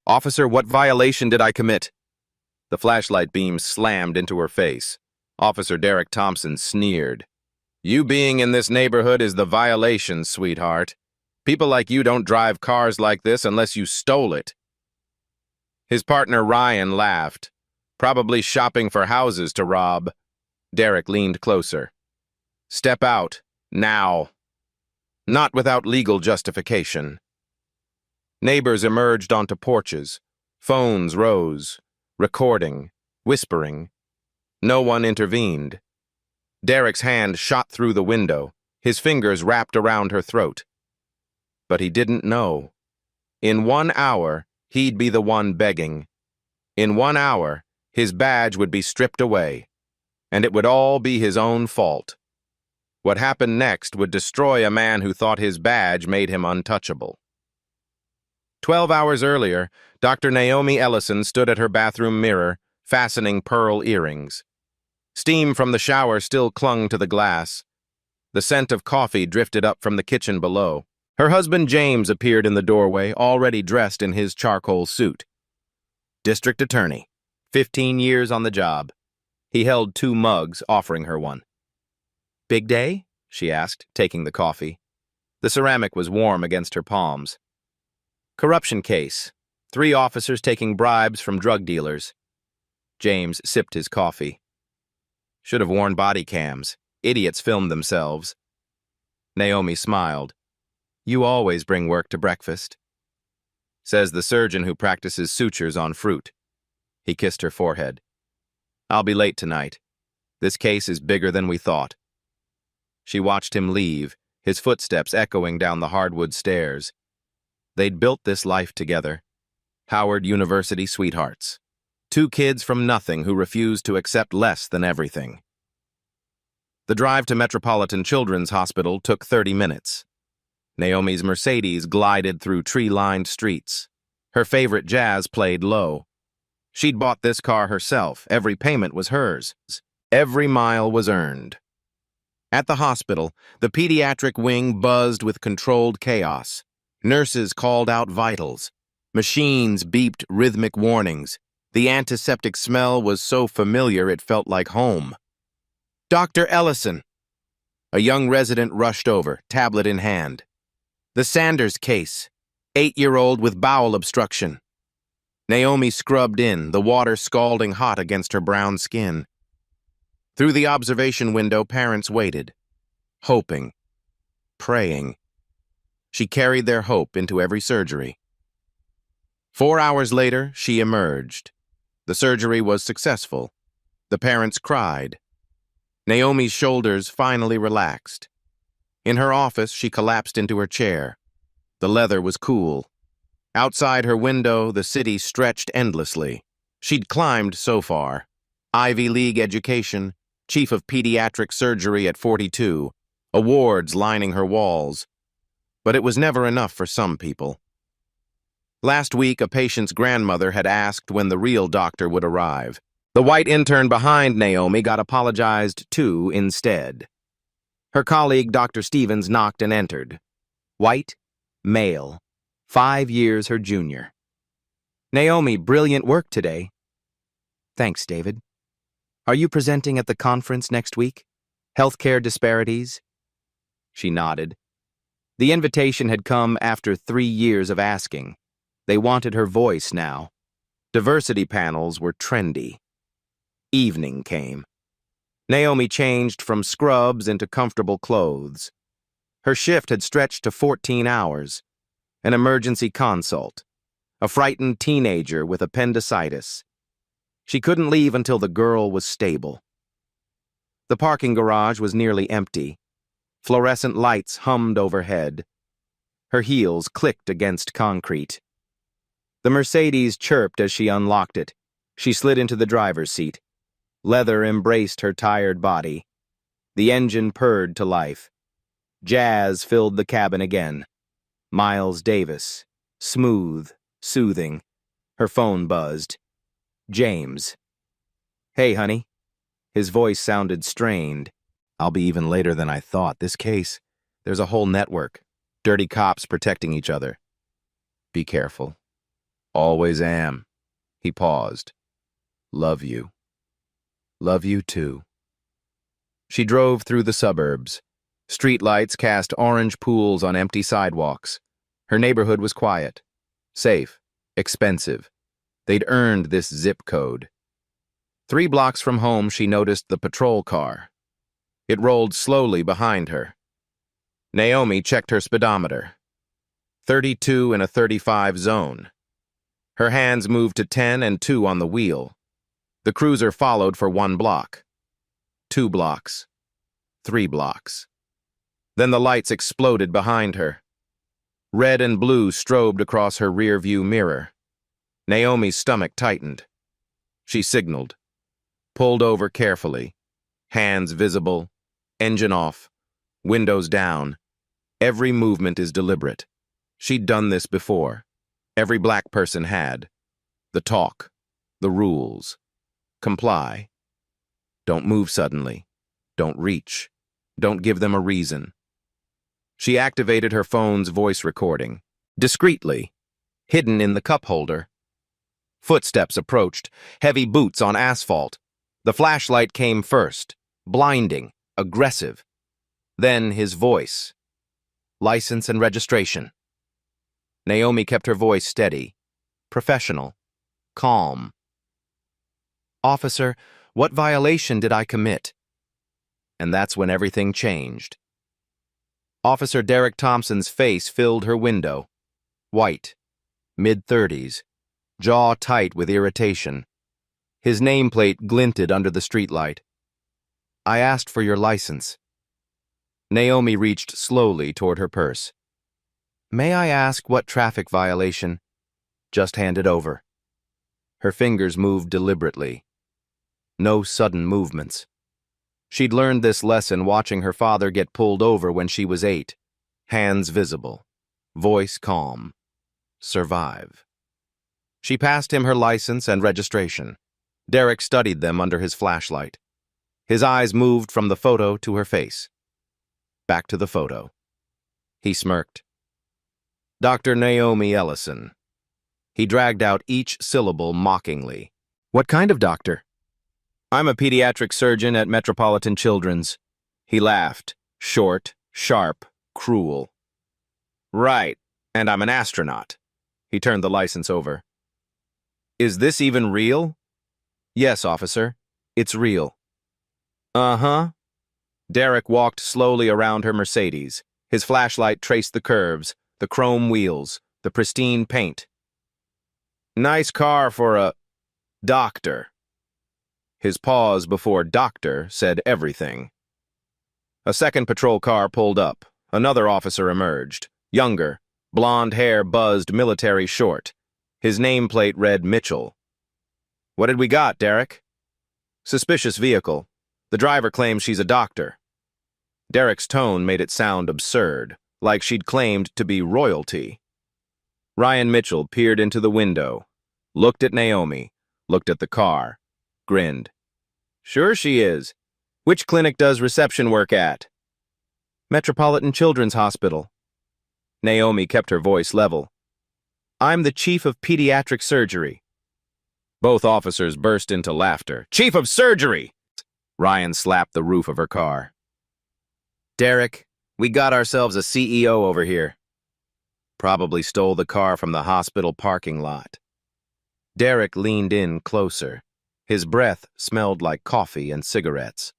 Officer, what violation did I commit? The flashlight beam slammed into her face. Officer Derek Thompson sneered. You being in this neighborhood is the violation, sweetheart. People like you don't drive cars like this unless you stole it. His partner Ryan laughed. Probably shopping for houses to rob. Derek leaned closer. Step out, now. Not without legal justification. Neighbors emerged onto porches. Phones rose, recording, whispering. No one intervened. Derek's hand shot through the window, his fingers wrapped around her throat. But he didn't know. In 1 hour, he'd be the one begging. In 1 hour, his badge would be stripped away, and it would all be his own fault. What happened next would destroy a man who thought his badge made him untouchable. 12 hours earlier, Dr. Naomi Ellison stood at her bathroom mirror, fastening pearl earrings. Steam from the shower still clung to the glass. The scent of coffee drifted up from the kitchen below. Her husband James appeared in the doorway, already dressed in his charcoal suit. District Attorney, 15 years on the job. He held 2 mugs, offering her one. Big day? She asked, taking the coffee. The ceramic was warm against her palms. Corruption case. 3 officers taking bribes from drug dealers. James sipped his coffee. Should have worn body cams. Idiots filmed themselves. Naomi smiled. You always bring work to breakfast. Says the surgeon who practices sutures on fruit. He kissed her forehead. I'll be late tonight. This case is bigger than we thought. She watched him leave, his footsteps echoing down the hardwood stairs. They'd built this life together. Howard University sweethearts. 2 kids from nothing who refused to accept less than everything. The drive to Metropolitan Children's Hospital took 30 minutes. Naomi's Mercedes glided through tree-lined streets. Her favorite jazz played low. She'd bought this car herself. Every payment was hers. Every mile was earned. At the hospital, the pediatric wing buzzed with controlled chaos. Nurses called out vitals. Machines beeped rhythmic warnings. The antiseptic smell was so familiar it felt like home. Dr. Ellison! A young resident rushed over, tablet in hand. The Sanders case. 8-year-old with bowel obstruction. Naomi scrubbed in, the water scalding hot against her brown skin. Through the observation window, parents waited, hoping, praying. She carried their hope into every surgery. 4 hours later, she emerged. The surgery was successful. The parents cried. Naomi's shoulders finally relaxed. In her office, she collapsed into her chair. The leather was cool. Outside her window, the city stretched endlessly. She'd climbed so far. Ivy League education, chief of pediatric surgery at 42, awards lining her walls. But it was never enough for some people. Last week, a patient's grandmother had asked when the real doctor would arrive. The white intern behind Naomi got apologized to instead. Her colleague, Dr. Stevens, knocked and entered. White, male, 5 years her junior. Naomi, brilliant work today. Thanks, David. Are you presenting at the conference next week? Healthcare disparities? She nodded. The invitation had come after 3 years of asking. They wanted her voice now. Diversity panels were trendy. Evening came. Naomi changed from scrubs into comfortable clothes. Her shift had stretched to 14 hours. An emergency consult. A frightened teenager with appendicitis. She couldn't leave until the girl was stable. The parking garage was nearly empty. Fluorescent lights hummed overhead. Her heels clicked against concrete. The Mercedes chirped as she unlocked it. She slid into the driver's seat. Leather embraced her tired body. The engine purred to life. Jazz filled the cabin again. Miles Davis. Smooth, soothing. Her phone buzzed. James. Hey, honey. His voice sounded strained. I'll be even later than I thought. This case, there's a whole network. Dirty cops protecting each other. Be careful. Always am. He paused. Love you. Love you too. She drove through the suburbs. Streetlights cast orange pools on empty sidewalks. Her neighborhood was quiet, safe, expensive. They'd earned this zip code. 3 blocks from home, she noticed the patrol car. It rolled slowly behind her. Naomi checked her speedometer. 32 in a 35 zone. Her hands moved to 10 and 2 on the wheel. The cruiser followed for 1 block. 2 blocks. 3 blocks. Then the lights exploded behind her. Red and blue strobed across her rear-view mirror. Naomi's stomach tightened. She signaled. Pulled over carefully. Hands visible. Engine off. Windows down. Every movement is deliberate. She'd done this before. Every black person had. The talk. The rules. Comply. Don't move suddenly. Don't reach. Don't give them a reason. She activated her phone's voice recording. Discreetly. Hidden in the cup holder. Footsteps approached. Heavy boots on asphalt. The flashlight came first. Blinding. Aggressive. Then his voice. License and registration. Naomi kept her voice steady. Professional. Calm. Officer, what violation did I commit? And that's when everything changed. Officer Derek Thompson's face filled her window. White. Mid-30s. Jaw tight with irritation. His nameplate glinted under the streetlight. I asked for your license. Naomi reached slowly toward her purse. May I ask what traffic violation? Just hand it over. Her fingers moved deliberately. No sudden movements. She'd learned this lesson watching her father get pulled over when she was 8. Hands visible. Voice calm. Survive. She passed him her license and registration. Derek studied them under his flashlight. His eyes moved from the photo to her face. Back to the photo. He smirked. Dr. Naomi Ellison. He dragged out each syllable mockingly. What kind of doctor? I'm a pediatric surgeon at Metropolitan Children's. He laughed. Short, sharp, cruel. Right, and I'm an astronaut. He turned the license over. Is this even real? Yes, officer. It's real. Uh-huh. Derek walked slowly around her Mercedes. His flashlight traced the curves, the chrome wheels, the pristine paint. Nice car for a doctor. His pause before doctor said everything. A second patrol car pulled up. Another officer emerged. Younger, blonde hair buzzed military short. His nameplate read Mitchell. What did we got, Derek? Suspicious vehicle. The driver claims she's a doctor. Derek's tone made it sound absurd, like she'd claimed to be royalty. Ryan Mitchell peered into the window, looked at Naomi, looked at the car, grinned. Sure she is. Which clinic does reception work at? Metropolitan Children's Hospital. Naomi kept her voice level. I'm the chief of pediatric surgery. Both officers burst into laughter. Chief of surgery! Ryan slapped the roof of her car. Derek, we got ourselves a CEO over here. Probably stole the car from the hospital parking lot. Derek leaned in closer. His breath smelled like coffee and cigarettes.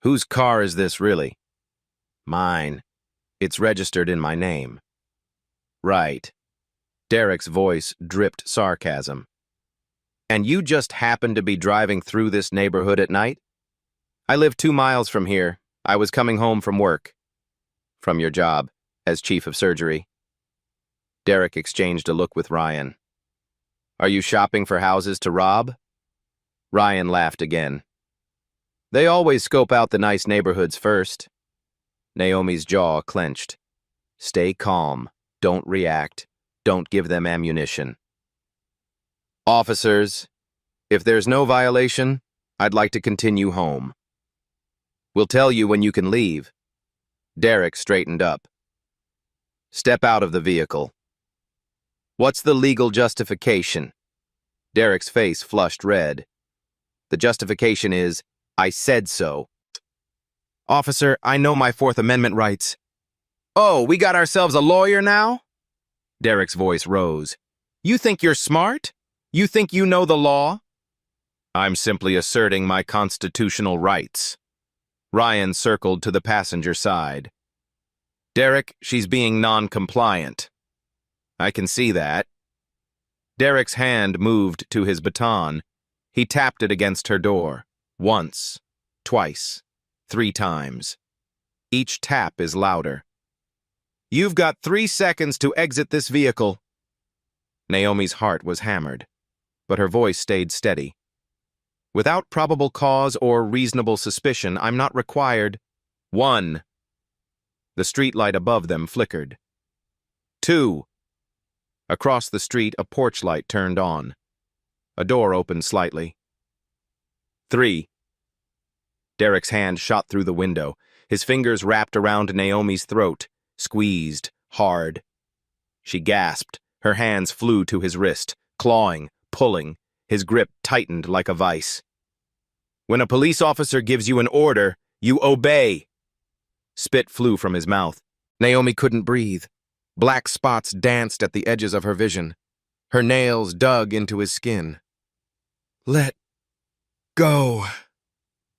Whose car is this, really? Mine. It's registered in my name. Right. Derek's voice dripped sarcasm. And you just happened to be driving through this neighborhood at night? I live 2 miles from here. I was coming home from work. From your job, as chief of surgery. Derek exchanged a look with Ryan. Are you shopping for houses to rob? Ryan laughed again. They always scope out the nice neighborhoods first. Naomi's jaw clenched. Stay calm. Don't react. Don't give them ammunition. Officers, if there's no violation, I'd like to continue home. We'll tell you when you can leave. Derek straightened up. Step out of the vehicle. What's the legal justification? Derek's face flushed red. The justification is, I said so. Officer, I know my Fourth Amendment rights. Oh, we got ourselves a lawyer now? Derek's voice rose. You think you're smart? You think you know the law? I'm simply asserting my constitutional rights. Ryan circled to the passenger side. Derek, she's being non-compliant. I can see that. Derek's hand moved to his baton. He tapped it against her door. Once, twice, 3 times. Each tap is louder. You've got 3 seconds to exit this vehicle. Naomi's heart was hammered, but her voice stayed steady. Without probable cause or reasonable suspicion, I'm not required. 1. The streetlight above them flickered. 2. Across the street, a porch light turned on. A door opened slightly. 3. Derek's hand shot through the window. His fingers wrapped around Naomi's throat, squeezed, hard. She gasped. Her hands flew to his wrist, clawing, pulling. His grip tightened like a vice. When a police officer gives you an order, you obey. Spit flew from his mouth. Naomi couldn't breathe. Black spots danced at the edges of her vision. Her nails dug into his skin. Let go.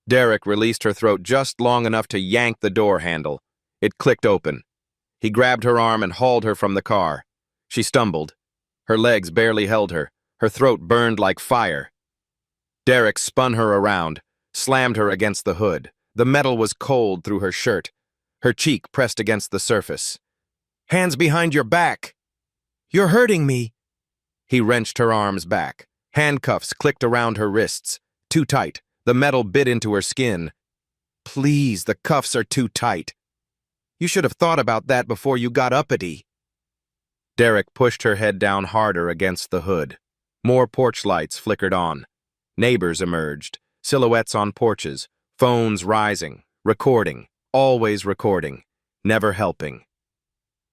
Derek released her throat just long enough to yank the door handle. It clicked open. He grabbed her arm and hauled her from the car. She stumbled. Her legs barely held her. Her throat burned like fire. Derek spun her around, slammed her against the hood. The metal was cold through her shirt. Her cheek pressed against the surface. Hands behind your back. You're hurting me. He wrenched her arms back. Handcuffs clicked around her wrists. Too tight. The metal bit into her skin. Please, the cuffs are too tight. You should have thought about that before you got uppity. Derek pushed her head down harder against the hood. More porch lights flickered on. Neighbors emerged, silhouettes on porches, phones rising, recording, always recording, never helping.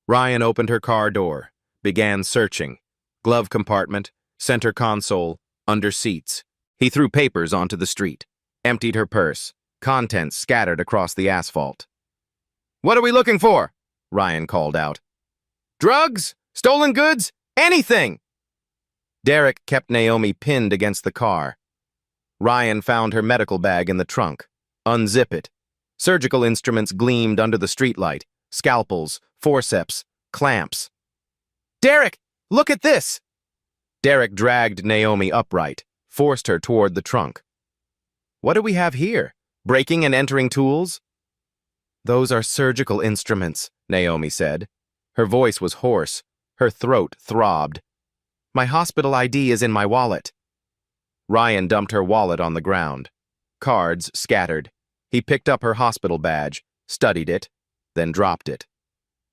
Ryan opened her car door, began searching. Glove compartment, center console, under seats. He threw papers onto the street, emptied her purse, contents scattered across the asphalt. What are we looking for? Ryan called out. Drugs? Stolen goods? Anything! Derek kept Naomi pinned against the car. Ryan found her medical bag in the trunk. Unzip it. Surgical instruments gleamed under the streetlight. Scalpels, forceps, clamps. Derek, look at this! Derek dragged Naomi upright, forced her toward the trunk. What do we have here? Breaking and entering tools? Those are surgical instruments, Naomi said. Her voice was hoarse. Her throat throbbed. My hospital ID is in my wallet. Ryan dumped her wallet on the ground. Cards scattered. He picked up her hospital badge, studied it, then dropped it.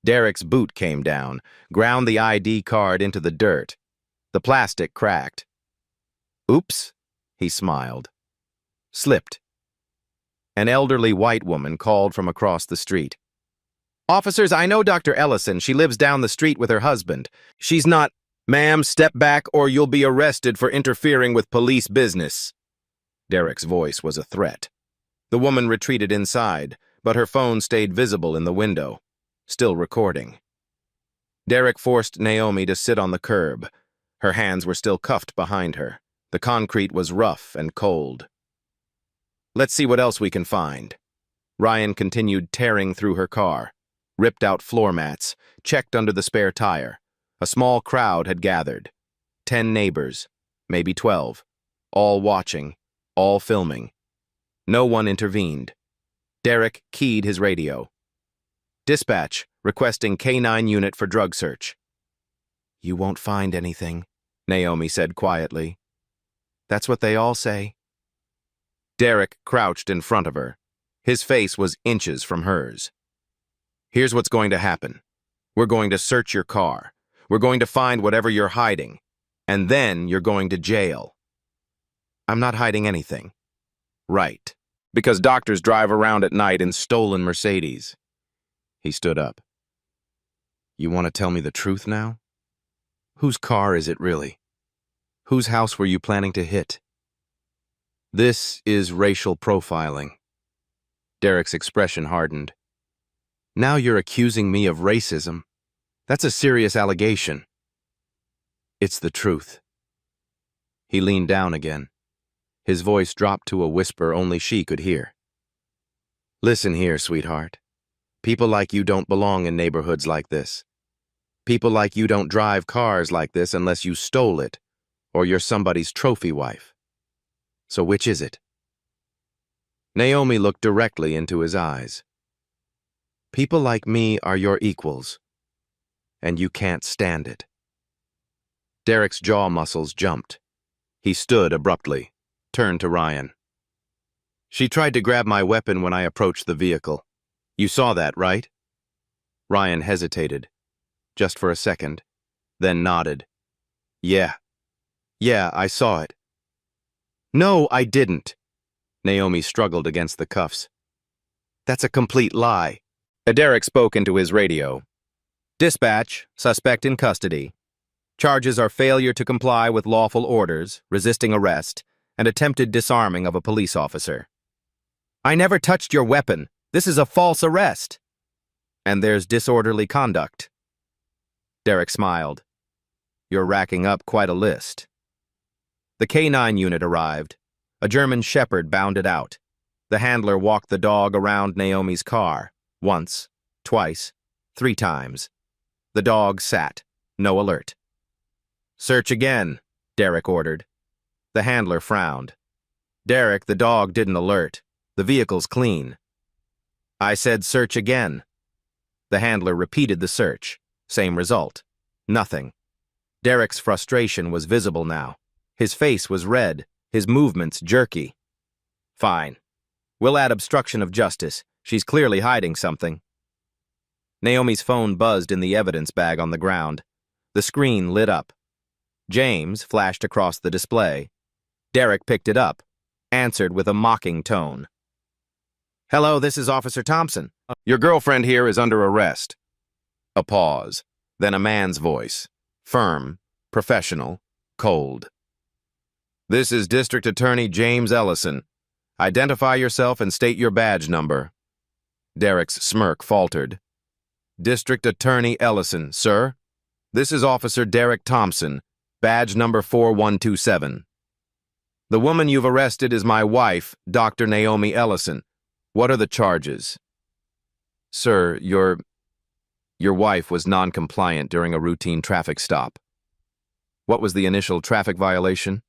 Derek's boot came down, ground the ID card into the dirt. The plastic cracked. Oops, he smiled. Slipped. An elderly white woman called from across the street. Officers, I know Dr. Ellison. She lives down the street with her husband. She's not... Ma'am, step back or you'll be arrested for interfering with police business. Derek's voice was a threat. The woman retreated inside, but her phone stayed visible in the window, still recording. Derek forced Naomi to sit on the curb. Her hands were still cuffed behind her. The concrete was rough and cold. Let's see what else we can find. Ryan continued tearing through her car, ripped out floor mats, checked under the spare tire. A small crowd had gathered. 10 neighbors, maybe 12, all watching, all filming. No one intervened. Derek keyed his radio. Dispatch, requesting K-9 unit for drug search. You won't find anything, Naomi said quietly. That's what they all say. Derek crouched in front of her. His face was inches from hers. Here's what's going to happen. We're going to search your car. We're going to find whatever you're hiding. And then you're going to jail. I'm not hiding anything. Right. Because doctors drive around at night in stolen Mercedes. He stood up. You want to tell me the truth now? Whose car is it really? Whose house were you planning to hit? This is racial profiling. Derek's expression hardened. Now you're accusing me of racism. That's a serious allegation. It's the truth. He leaned down again. His voice dropped to a whisper only she could hear. Listen here, sweetheart. People like you don't belong in neighborhoods like this. People like you don't drive cars like this unless you stole it, or you're somebody's trophy wife. So which is it? Naomi looked directly into his eyes. People like me are your equals, and you can't stand it. Derek's jaw muscles jumped. He stood abruptly, turned to Ryan. She tried to grab my weapon when I approached the vehicle. You saw that, right? Ryan hesitated, just for a second, then nodded. Yeah, I saw it. No, I didn't. Naomi struggled against the cuffs. That's a complete lie. Derek spoke into his radio. Dispatch, suspect in custody. Charges are failure to comply with lawful orders, resisting arrest, and attempted disarming of a police officer. I never touched your weapon. This is a false arrest. And there's disorderly conduct. Derek smiled. You're racking up quite a list. The K-9 unit arrived. A German shepherd bounded out. The handler walked the dog around Naomi's car. Once, twice, 3 times. The dog sat. No alert. Search again, Derek ordered. The handler frowned. Derek, the dog didn't alert. The vehicle's clean. I said search again. The handler repeated the search. Same result. Nothing. Derek's frustration was visible now. His face was red, his movements jerky. Fine. We'll add obstruction of justice. She's clearly hiding something. Naomi's phone buzzed in the evidence bag on the ground. The screen lit up. James flashed across the display. Derek picked it up, answered with a mocking tone. Hello, this is Officer Thompson. Your girlfriend here is under arrest. A pause, then a man's voice. Firm, professional, cold. This is District Attorney James Ellison. Identify yourself and state your badge number. Derek's smirk faltered. District Attorney Ellison, sir. This is Officer Derek Thompson, badge number 4127. The woman you've arrested is my wife, Dr. Naomi Ellison. What are the charges? Sir, your wife was non-compliant during a routine traffic stop. What was the initial traffic violation?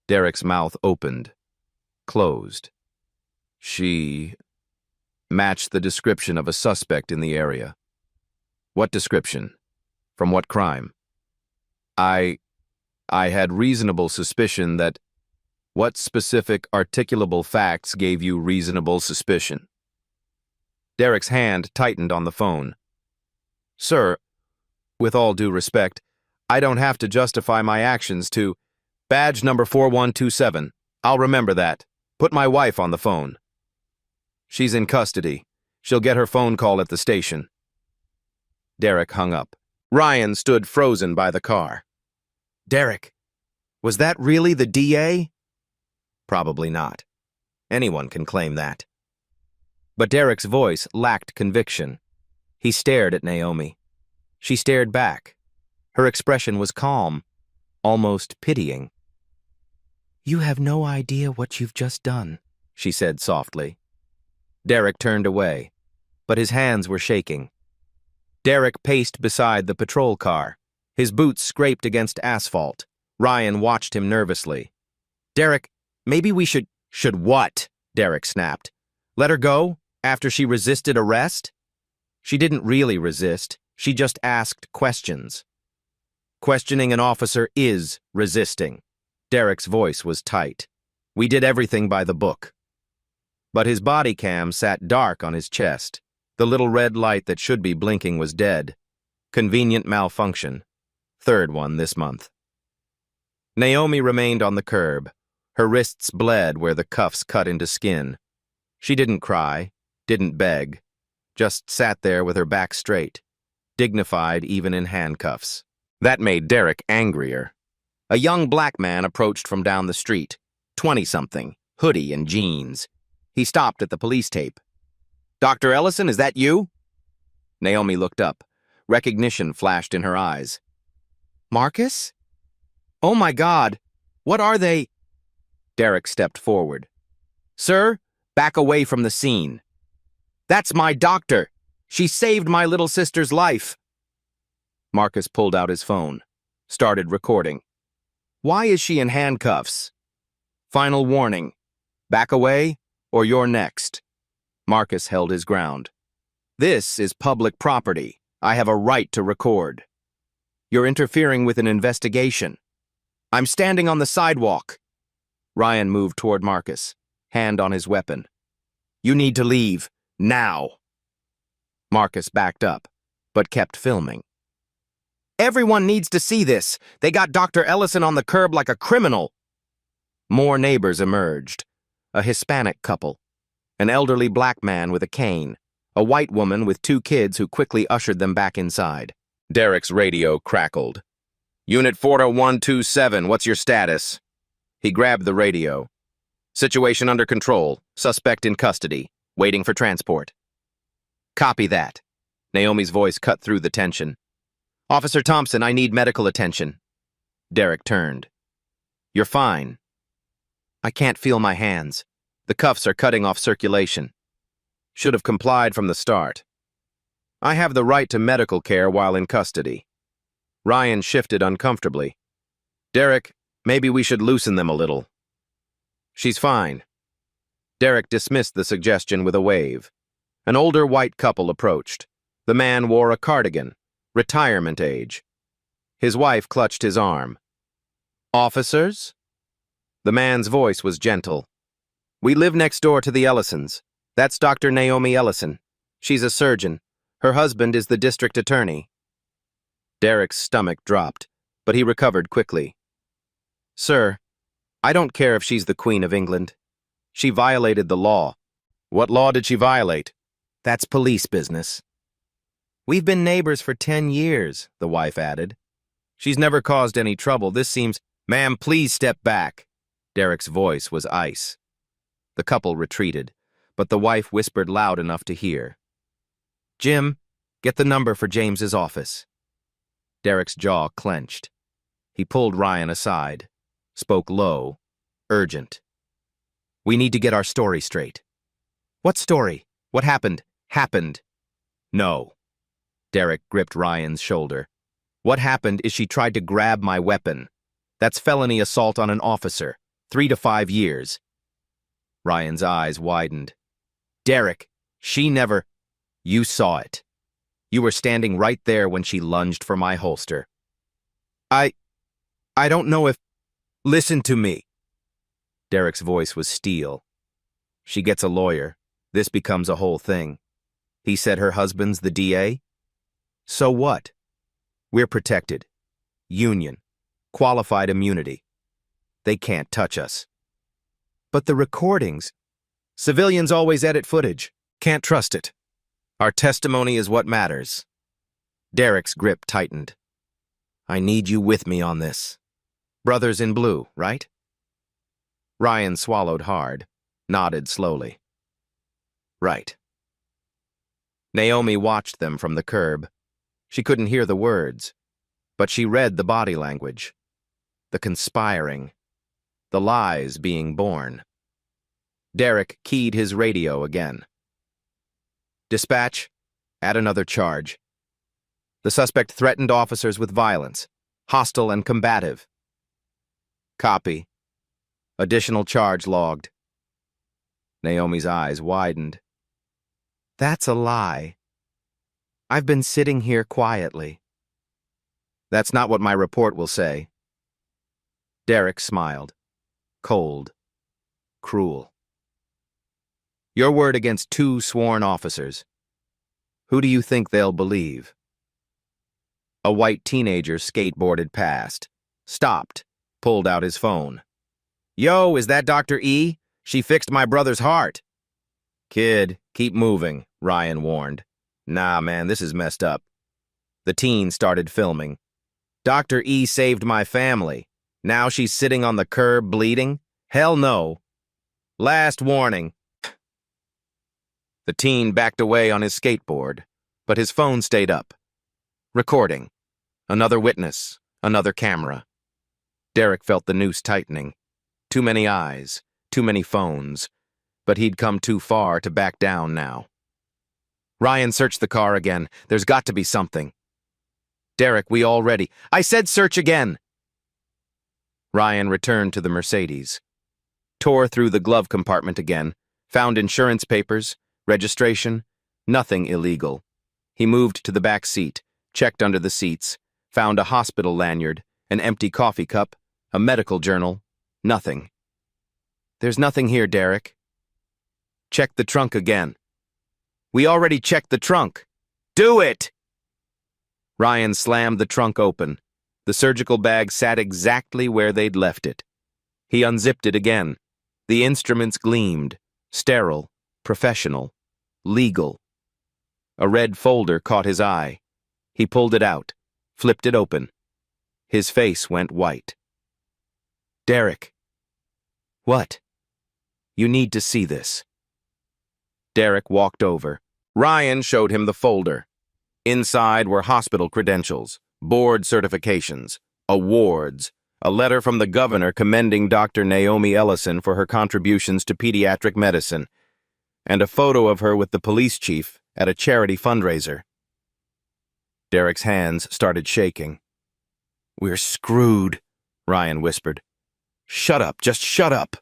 Derek's mouth opened, closed. She matched the description of a suspect in the area. What description? From what crime? I had reasonable suspicion that... What specific articulable facts gave you reasonable suspicion? Derek's hand tightened on the phone. Sir, with all due respect, I don't have to justify my actions to... Badge number 4127. I'll remember that. Put my wife on the phone. She's in custody. She'll get her phone call at the station. Derek hung up. Ryan stood frozen by the car. Derek, was that really the DA? Probably not. Anyone can claim that. But Derek's voice lacked conviction. He stared at Naomi. She stared back. Her expression was calm, almost pitying. You have no idea what you've just done, she said softly. Derek turned away, but his hands were shaking. Derek paced beside the patrol car. His boots scraped against asphalt. Ryan watched him nervously. Derek, maybe we should... Should what? Derek snapped. Let her go after she resisted arrest? She didn't really resist. She just asked questions. Questioning an officer is resisting. Derek's voice was tight. We did everything by the book. But his body cam sat dark on his chest. The little red light that should be blinking was dead. Convenient malfunction. 3rd one this month. Naomi remained on the curb. Her wrists bled where the cuffs cut into skin. She didn't cry, didn't beg, just sat there with her back straight, dignified even in handcuffs. That made Derek angrier. A young black man approached from down the street, 20-something, hoodie and jeans. He stopped at the police tape. "Dr. Ellison, is that you?" Naomi looked up. Recognition flashed in her eyes. "Marcus? Oh my God, what are they?" Derek stepped forward. "Sir, back away from the scene. That's my doctor. She saved my little sister's life." Marcus pulled out his phone, started recording. "Why is she in handcuffs? Final warning. Back away, or you're next." Marcus held his ground. "This is public property. I have a right to record. You're interfering with an investigation. I'm standing on the sidewalk." Ryan moved toward Marcus, hand on his weapon. "You need to leave, now." Marcus backed up, but kept filming. "Everyone needs to see this. They got Dr. Ellison on the curb like a criminal." More neighbors emerged. A Hispanic couple, an elderly black man with a cane, a white woman with 2 kids who quickly ushered them back inside. Derek's radio crackled. "Unit 40127, what's your status?" He grabbed the radio. "Situation under control. Suspect in custody. Waiting for transport." "Copy that." Naomi's voice cut through the tension. "Officer Thompson, I need medical attention." Derek turned. "You're fine." "I can't feel my hands. The cuffs are cutting off circulation." "Should have complied from the start." "I have the right to medical care while in custody." Ryan shifted uncomfortably. "Derek, maybe we should loosen them a little." "She's fine." Derek dismissed the suggestion with a wave. An older white couple approached. The man wore a cardigan, retirement age. His wife clutched his arm. "Officers?" The man's voice was gentle. "We live next door to the Ellisons. That's Dr. Naomi Ellison. She's a surgeon. Her husband is the district attorney." Derek's stomach dropped, but he recovered quickly. "Sir, I don't care if she's the Queen of England. She violated the law." "What law did she violate?" "That's police business." "We've been neighbors for 10 years, the wife added. "She's never caused any trouble. This seems—" "Ma'am, please step back." Derek's voice was ice. The couple retreated, but the wife whispered loud enough to hear. "Jim, get the number for James's office." Derek's jaw clenched. He pulled Ryan aside, spoke low, urgent. "We need to get our story straight." "What story? What happened?" "Happened." "No." Derek gripped Ryan's shoulder. "What happened is she tried to grab my weapon. That's felony assault on an officer. 3 to 5 years. Ryan's eyes widened. "Derek, she never—" "You saw it. You were standing right there when she lunged for my holster." I don't know if—" "Listen to me." Derek's voice was steel. "She gets a lawyer. This becomes a whole thing. He said her husband's the DA? So what? We're protected. Union. Qualified immunity. They can't touch us." "But the recordings—" "Civilians always edit footage. Can't trust it. Our testimony is what matters." Derek's grip tightened. "I need you with me on this. Brothers in blue, right?" Ryan swallowed hard, nodded slowly. "Right." Naomi watched them from the curb. She couldn't hear the words, but she read the body language. The conspiring. The lies being born. Derek keyed his radio again. "Dispatch, add another charge. The suspect threatened officers with violence, hostile and combative." "Copy. Additional charge logged." Naomi's eyes widened. "That's a lie. I've been sitting here quietly." "That's not what my report will say." Derek smiled. Cold. Cruel. "Your word against 2 sworn officers. Who do you think they'll believe?" A white teenager skateboarded past, stopped, pulled out his phone. "Yo, is that Dr. E? She fixed my brother's heart." "Kid, keep moving," Ryan warned. "Nah, man, this is messed up." The teen started filming. Dr. E saved my family. Now she's sitting on the curb bleeding? Hell no. Last warning. The teen backed away on his skateboard, but his phone stayed up. Recording. Another witness. Another camera. Derek felt the noose tightening. Too many eyes. Too many phones. But he'd come too far to back down now. Ryan searched the car again. There's got to be something. Derek, we already... I said search again! Ryan returned to the Mercedes. Tore through the glove compartment again. Found insurance papers, registration, nothing illegal. He moved to the back seat, checked under the seats, found a hospital lanyard, an empty coffee cup, a medical journal, nothing. There's nothing here, Derek. Check the trunk again. We already checked the trunk. Do it! Ryan slammed the trunk open. The surgical bag sat exactly where they'd left it. He unzipped it again. The instruments gleamed. Sterile, professional, legal. A red folder caught his eye. He pulled it out, flipped it open. His face went white. Derek. What? You need to see this. Derek walked over. Ryan showed him the folder. Inside were hospital credentials, board certifications, awards, a letter from the governor commending Dr. Naomi Ellison for her contributions to pediatric medicine, and a photo of her with the police chief at a charity fundraiser. Derek's hands started shaking. We're screwed, Ryan whispered. Shut up, just shut up.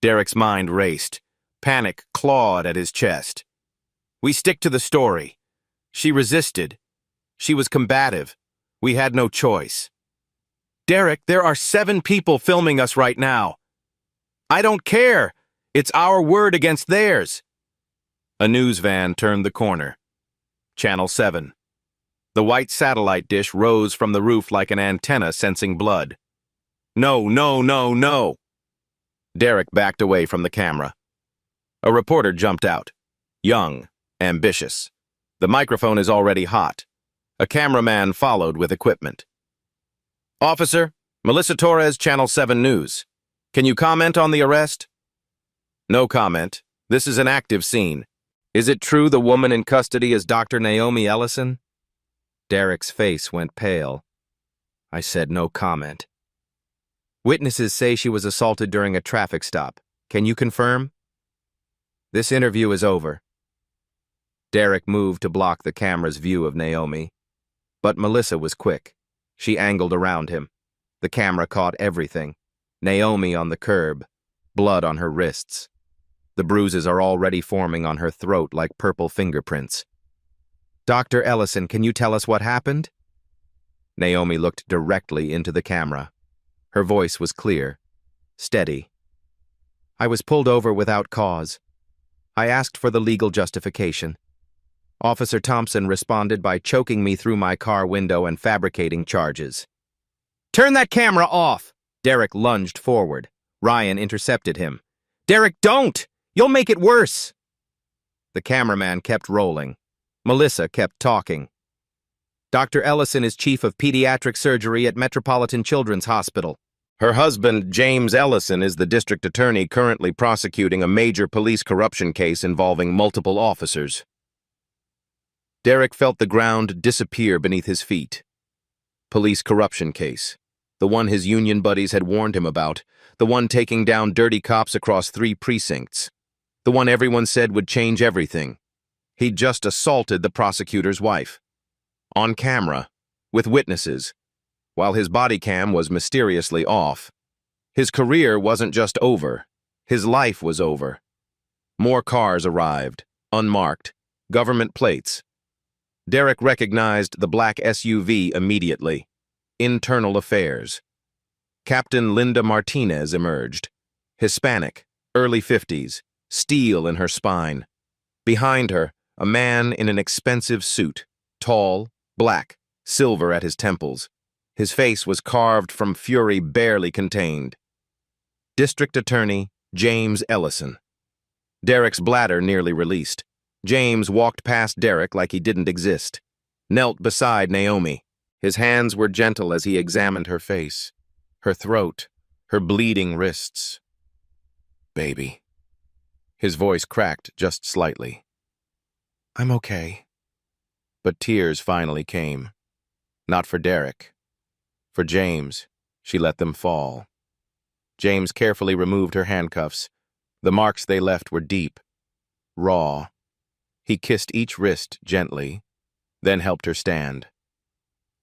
Derek's mind raced. Panic clawed at his chest. We stick to the story. She resisted. She was combative. We had no choice. Derek, there are 7 people filming us right now. I don't care. It's our word against theirs. A news van turned the corner. Channel 7. The white satellite dish rose from the roof like an antenna sensing blood. No, no, no, no. Derek backed away from the camera. A reporter jumped out. Young, ambitious. The microphone is already hot. A cameraman followed with equipment. Officer, Melissa Torres, Channel 7 News. Can you comment on the arrest? No comment. This is an active scene. Is it true the woman in custody is Dr. Naomi Ellison? Derek's face went pale. I said no comment. Witnesses say she was assaulted during a traffic stop. Can you confirm? This interview is over. Derek moved to block the camera's view of Naomi. But Melissa was quick. She angled around him. The camera caught everything. Naomi on the curb, blood on her wrists. The bruises are already forming on her throat like purple fingerprints. Dr. Ellison, can you tell us what happened? Naomi looked directly into the camera. Her voice was clear, steady. I was pulled over without cause. I asked for the legal justification. Officer Thompson responded by choking me through my car window and fabricating charges. Turn that camera off! Derek lunged forward. Ryan intercepted him. Derek, don't! You'll make it worse! The cameraman kept rolling. Melissa kept talking. Dr. Ellison is chief of pediatric surgery at Metropolitan Children's Hospital. Her husband, James Ellison, is the district attorney currently prosecuting a major police corruption case involving multiple officers. Derek felt the ground disappear beneath his feet. Police corruption case. The one his union buddies had warned him about. The one taking down dirty cops across 3 precincts. The one everyone said would change everything. He'd just assaulted the prosecutor's wife. On camera, with witnesses, while his body cam was mysteriously off. His career wasn't just over. His life was over. More cars arrived, unmarked, government plates. Derek recognized the black SUV immediately. Internal Affairs. Captain Linda Martinez emerged. Hispanic, early 50s, steel in her spine. Behind her, a man in an expensive suit, tall, black, silver at his temples. His face was carved from fury barely contained. District Attorney James Ellison. Derek's bladder nearly released. James walked past Derek like he didn't exist. Knelt beside Naomi. His hands were gentle as he examined her face, her throat, her bleeding wrists. "Baby." His voice cracked just slightly. "I'm okay." But tears finally came. Not for Derek. For James, she let them fall. James carefully removed her handcuffs. The marks they left were deep, raw. He kissed each wrist gently, then helped her stand.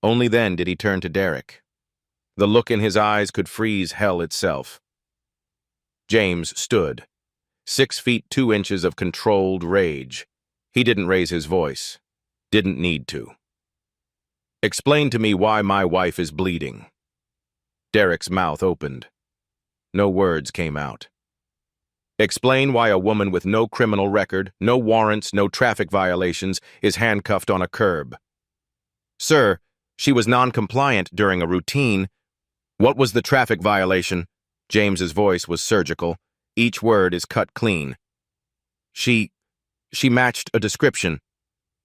Only then did he turn to Derek. The look in his eyes could freeze hell itself. James stood, 6 feet 2 inches of controlled rage. He didn't raise his voice. Didn't need to. "Explain to me why my wife is bleeding." Derek's mouth opened. No words came out. "Explain why a woman with no criminal record, no warrants, no traffic violations is handcuffed on a curb." "Sir, she was non-compliant during a routine." "What was the traffic violation?" James's voice was surgical. Each word is cut clean. She matched a description."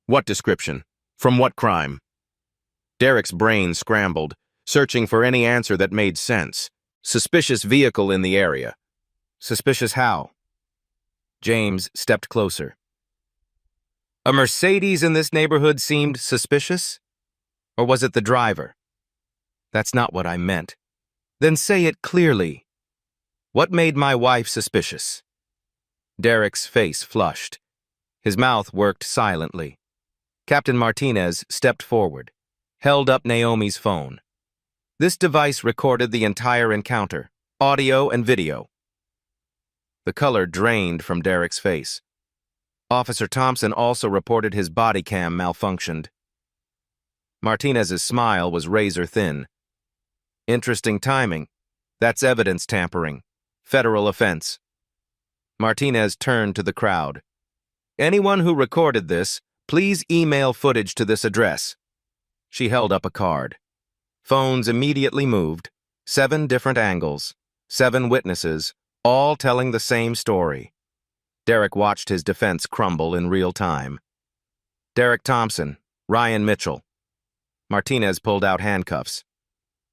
"What description? From what crime?" Derek's brain scrambled, searching for any answer that made sense. "Suspicious vehicle in the area." "Suspicious how?" James stepped closer. "A Mercedes in this neighborhood seemed suspicious? Or was it the driver?" "That's not what I meant." "Then say it clearly. What made my wife suspicious?" Derek's face flushed. His mouth worked silently. Captain Martinez stepped forward, held up Naomi's phone. This device recorded the entire encounter, audio and video. The color drained from Derek's face. Officer Thompson also reported his body cam malfunctioned. Martinez's smile was razor thin. "Interesting timing. That's evidence tampering. Federal offense." Martinez turned to the crowd. "Anyone who recorded this, please email footage to this address." She held up a card. Phones immediately moved. 7 different angles. 7 witnesses, all telling the same story. Derek watched his defense crumble in real time. "Derek Thompson, Ryan Mitchell." Martinez pulled out handcuffs.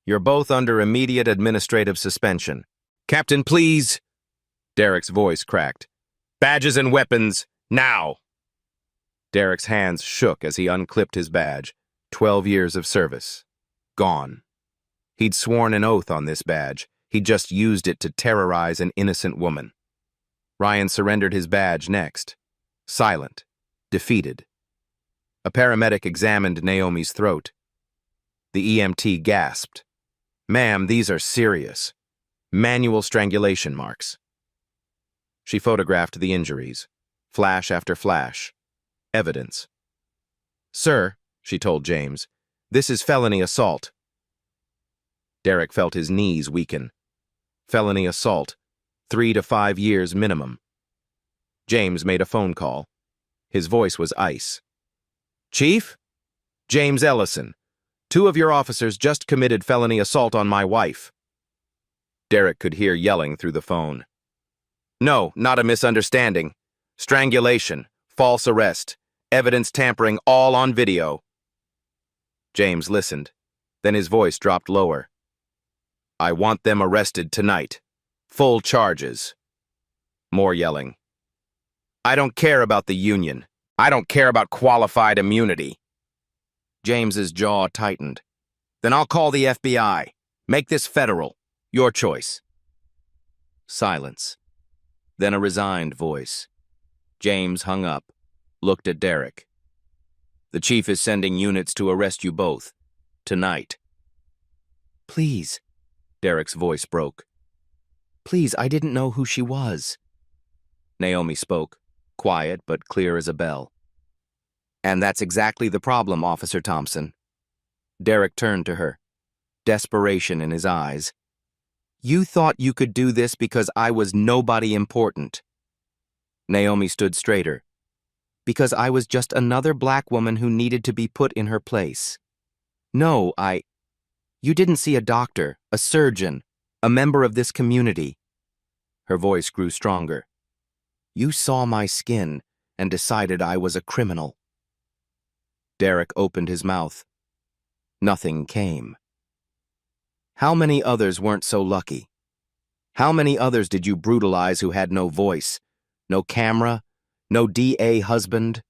"You're both under immediate administrative suspension." "Captain, please." Derek's voice cracked. "Badges and weapons, now." Derek's hands shook as he unclipped his badge. 12 years of service. Gone. He'd sworn an oath on this badge. He'd just used it to terrorize an innocent woman. Ryan surrendered his badge next. Silent. Defeated. A paramedic examined Naomi's throat. The EMT gasped. "Ma'am, these are serious. Manual strangulation marks." She photographed the injuries. Flash after flash. Evidence. "Sir," she told James, "this is felony assault." Derek felt his knees weaken. Felony assault. 3 to 5 years minimum. James made a phone call. His voice was ice. "Chief? James Ellison. 2 of your officers just committed felony assault on my wife." Derek could hear yelling through the phone. "No, not a misunderstanding. Strangulation, false arrest, evidence tampering, all on video." James listened. Then his voice dropped lower. "I want them arrested tonight. Full charges." More yelling. "I don't care about the union. I don't care about qualified immunity." James's jaw tightened. "Then I'll call the FBI. Make this federal. Your choice." Silence. Then a resigned voice. James hung up, looked at Derek. "The chief is sending units to arrest you both. Tonight." "Please." Derek's voice broke. "Please, I didn't know who she was." Naomi spoke, quiet but clear as a bell. "And that's exactly the problem, Officer Thompson." Derek turned to her, desperation in his eyes. "You thought you could do this because I was nobody important." Naomi stood straighter. "Because I was just another black woman who needed to be put in her place. No, You didn't see a doctor, a surgeon, a member of this community." Her voice grew stronger. "You saw my skin and decided I was a criminal." Derek opened his mouth. Nothing came. How many others weren't so lucky? How many others did you brutalize who had no voice, no camera, no DA husband?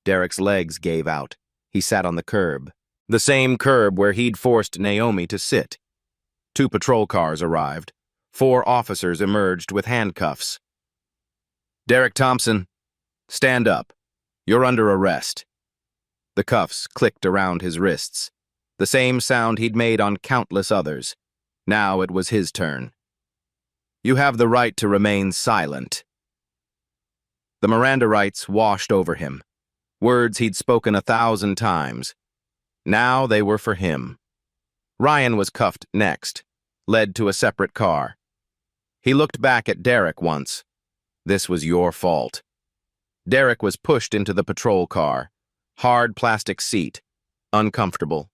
Derek's legs gave out. He sat on the curb. The same curb where he'd forced Naomi to sit. 2 patrol cars arrived. 4 officers emerged with handcuffs. Derek Thompson, stand up. You're under arrest. The cuffs clicked around his wrists. The same sound he'd made on countless others. Now it was his turn. You have the right to remain silent. The Miranda rights washed over him. Words he'd spoken 1,000 times. Now they were for him. Ryan was cuffed next, led to a separate car. He looked back at Derek once. This was your fault. Derek was pushed into the patrol car. Hard plastic seat. Uncomfortable.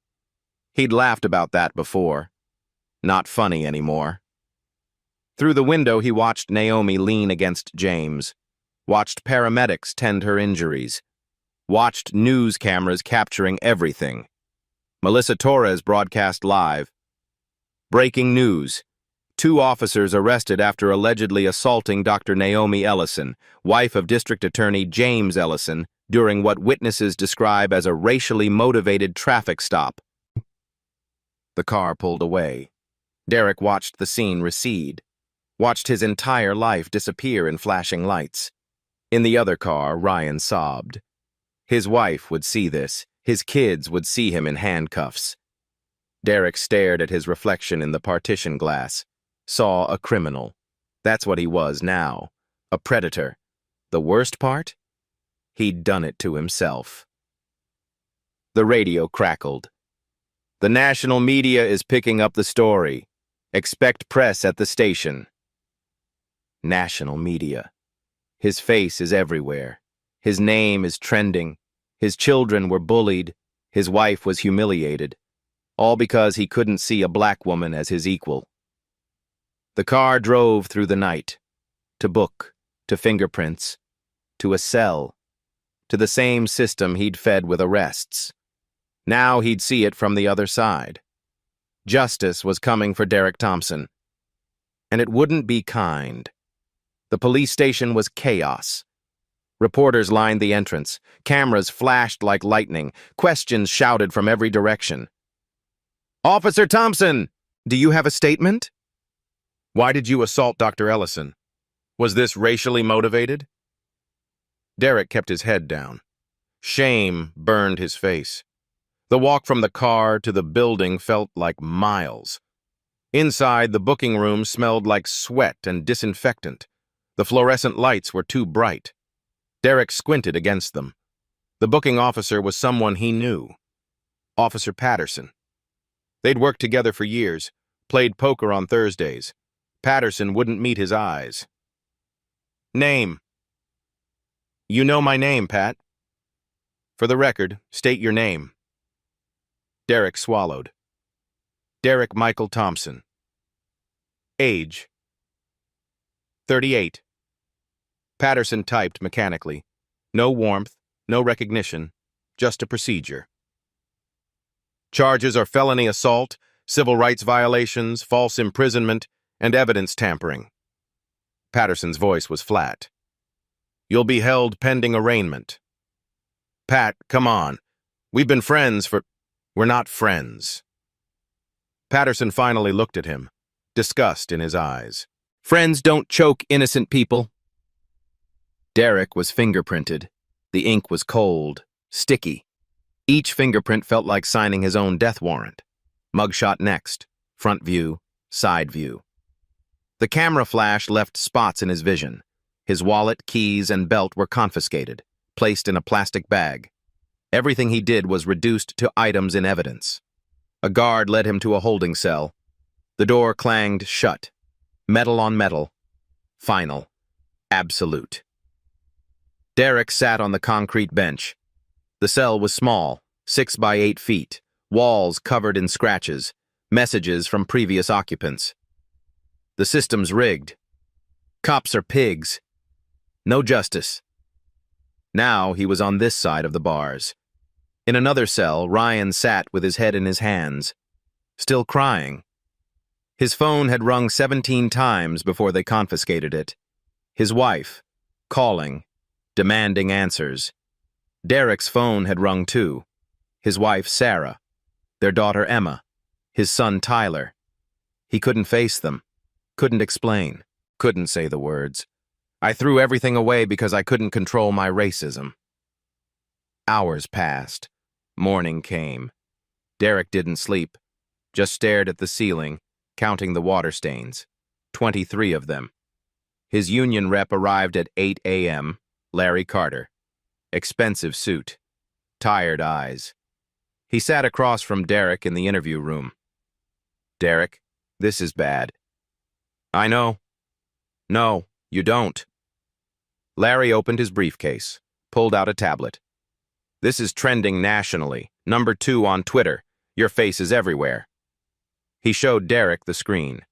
He'd laughed about that before. Not funny anymore. Through the window, he watched Naomi lean against James. Watched paramedics tend her injuries. Watched news cameras capturing everything. Melissa Torres broadcast live. Breaking news. 2 officers arrested after allegedly assaulting Dr. Naomi Ellison, wife of District Attorney James Ellison, during what witnesses describe as a racially motivated traffic stop. The car pulled away. Derek watched the scene recede. Watched his entire life disappear in flashing lights. In the other car, Ryan sobbed. His wife would see this. His kids would see him in handcuffs. Derek stared at his reflection in the partition glass. Saw a criminal. That's what he was now. A predator. The worst part? He'd done it to himself. The radio crackled. The national media is picking up the story. Expect press at the station. National media. His face is everywhere. His name is trending. His children were bullied. His wife was humiliated. All because he couldn't see a black woman as his equal. The car drove through the night. To book, to fingerprints, to a cell, to the same system he'd fed with arrests. Now he'd see it from the other side. Justice was coming for Derek Thompson. And it wouldn't be kind. The police station was chaos. Reporters lined the entrance. Cameras flashed like lightning. Questions shouted from every direction. Officer Thompson, do you have a statement? Why did you assault Dr. Ellison? Was this racially motivated? Derek kept his head down. Shame burned his face. The walk from the car to the building felt like miles. Inside, the booking room smelled like sweat and disinfectant. The fluorescent lights were too bright. Derek squinted against them. The booking officer was someone he knew. Officer Patterson. They'd worked together for years, played poker on Thursdays. Patterson wouldn't meet his eyes. Name. You know my name, Pat. For the record, state your name. Derek swallowed. Derek Michael Thompson. Age. 38. Patterson typed mechanically. No warmth, no recognition, just a procedure. Charges are felony assault, civil rights violations, false imprisonment, and evidence tampering. Patterson's voice was flat. You'll be held pending arraignment. Pat, come on. We've been friends for... We're not friends. Patterson finally looked at him, disgust in his eyes. Friends don't choke innocent people. Derek was fingerprinted. The ink was cold, sticky. Each fingerprint felt like signing his own death warrant. Mugshot next, front view, side view. The camera flash left spots in his vision. His wallet, keys, and belt were confiscated, placed in a plastic bag. Everything he did was reduced to items in evidence. A guard led him to a holding cell. The door clanged shut. Metal on metal. Final. Absolute. Derek sat on the concrete bench. The cell was small, 6 by 8 feet, walls covered in scratches, messages from previous occupants. The system's rigged. Cops are pigs. No justice. Now he was on this side of the bars. In another cell, Ryan sat with his head in his hands, still crying. His phone had rung 17 times before they confiscated it. His wife, calling, demanding answers. Derek's phone had rung too. His wife, Sarah. Their daughter, Emma. His son, Tyler. He couldn't face them. Couldn't explain. Couldn't say the words. I threw everything away because I couldn't control my racism. Hours passed. Morning came. Derek didn't sleep, just stared at the ceiling, counting the water stains. 23 of them. His union rep arrived at 8 a.m., Larry Carter. Expensive suit. Tired eyes. He sat across from Derek in the interview room. Derek, this is bad. I know. No, you don't. Larry opened his briefcase, pulled out a tablet. This is trending nationally, #2 on Twitter. Your face is everywhere. He showed Derek the screen.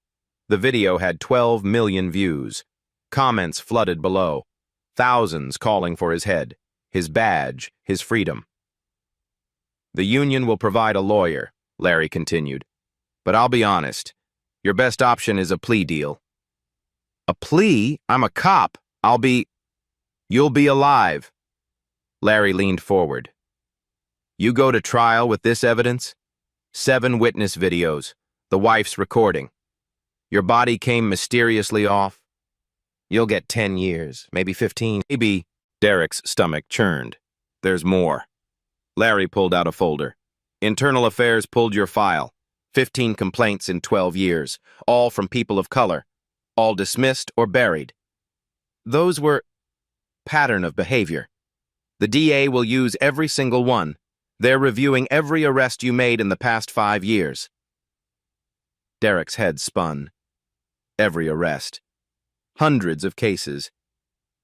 The video had 12 million views. Comments flooded below. Thousands calling for his head, his badge, his freedom. The union will provide a lawyer, Larry continued. But I'll be honest, your best option is a plea deal. A plea? I'm a cop. You'll be alive. Larry leaned forward. You go to trial with this evidence? 7 witness videos, the wife's recording. Your body came mysteriously off. You'll get 10 years, maybe 15, maybe. Derek's stomach churned. There's more. Larry pulled out a folder. Internal Affairs pulled your file. 15 complaints in 12 years, all from people of color, all dismissed or buried. Those were pattern of behavior. The DA will use every single one. They're reviewing every arrest you made in the past 5 years. Derek's head spun. Every arrest. Hundreds of cases.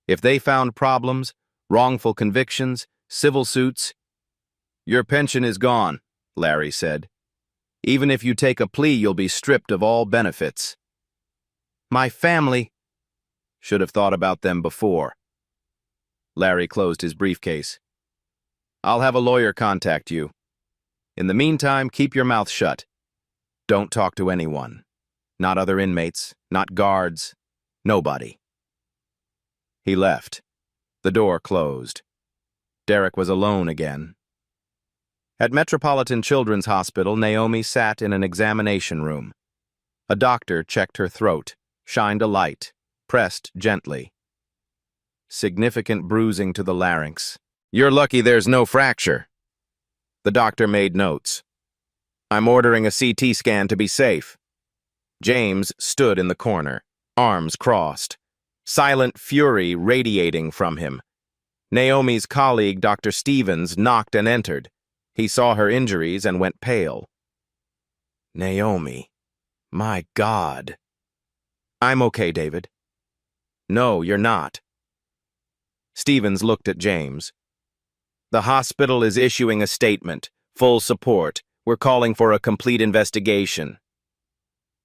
If they found problems, wrongful convictions, civil suits, your pension is gone, Larry said. Even if you take a plea, you'll be stripped of all benefits. My family should have thought about them before. Larry closed his briefcase. I'll have a lawyer contact you. In the meantime, keep your mouth shut. Don't talk to anyone. Not other inmates, not guards, nobody. He left. The door closed. Derek was alone again. At Metropolitan Children's Hospital, Naomi sat in an examination room. A doctor checked her throat, shined a light, pressed gently. Significant bruising to the larynx. You're lucky there's no fracture. The doctor made notes. I'm ordering a CT scan to be safe. James stood in the corner, arms crossed, silent fury radiating from him. Naomi's colleague, Dr. Stevens, knocked and entered. He saw her injuries and went pale. Naomi. My God. I'm okay, David. No, you're not. Stevens looked at James. The hospital is issuing a statement. Full support. We're calling for a complete investigation.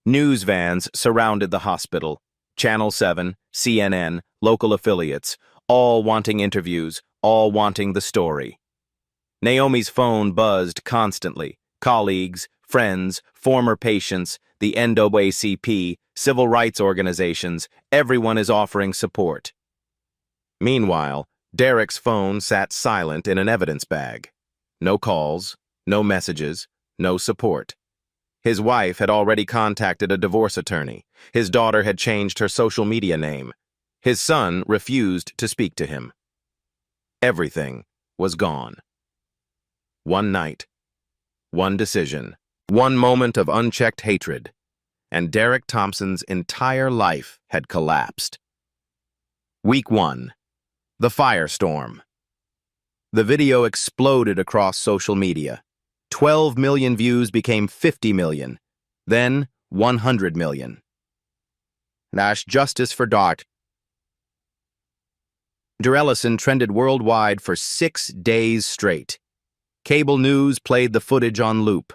News vans surrounded the hospital. Channel 7, CNN, local affiliates, all wanting interviews, all wanting the story. Naomi's phone buzzed constantly. Colleagues, friends, former patients, the NAACP, civil rights organizations, everyone is offering support. Meanwhile, Derek's phone sat silent in an evidence bag. No calls, no messages, no support. His wife had already contacted a divorce attorney. His daughter had changed her social media name. His son refused to speak to him. Everything was gone. One night, one decision, one moment of unchecked hatred, and Derek Thompson's entire life had collapsed. Week 1. The firestorm. The video exploded across social media. 12 million views became 50 million, then 100 million. Nash justice for Dart. Ellison trended worldwide for 6 days straight. Cable news played the footage on loop.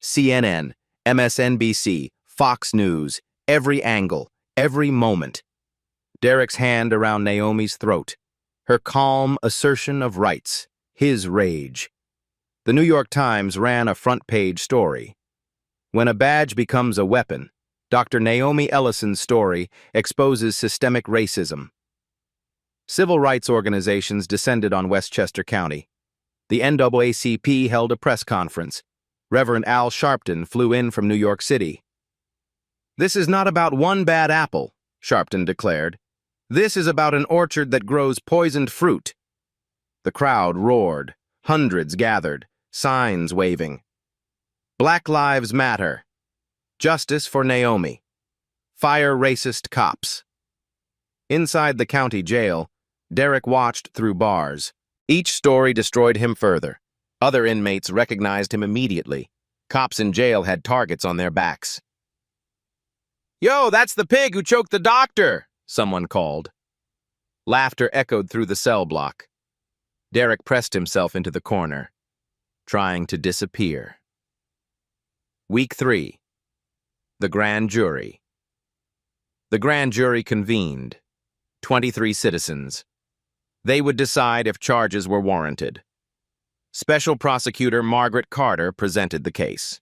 CNN, MSNBC, Fox News, every angle, every moment. Derek's hand around Naomi's throat. Her calm assertion of rights. His rage. The New York Times ran a front-page story. When a badge becomes a weapon, Dr. Naomi Ellison's story exposes systemic racism. Civil rights organizations descended on Westchester County. The NAACP held a press conference. Reverend Al Sharpton flew in from New York City. "This is not about one bad apple," Sharpton declared. "This is about an orchard that grows poisoned fruit." The crowd roared. Hundreds gathered, signs waving. Black Lives Matter. Justice for Naomi. Fire racist cops. Inside the county jail, Derek watched through bars. Each story destroyed him further. Other inmates recognized him immediately. Cops in jail had targets on their backs. "Yo, that's the pig who choked the doctor," someone called. Laughter echoed through the cell block. Derek pressed himself into the corner, trying to disappear. Week 3. The Grand Jury. The grand jury convened. 23 citizens. They would decide if charges were warranted. Special Prosecutor Margaret Carter presented the case.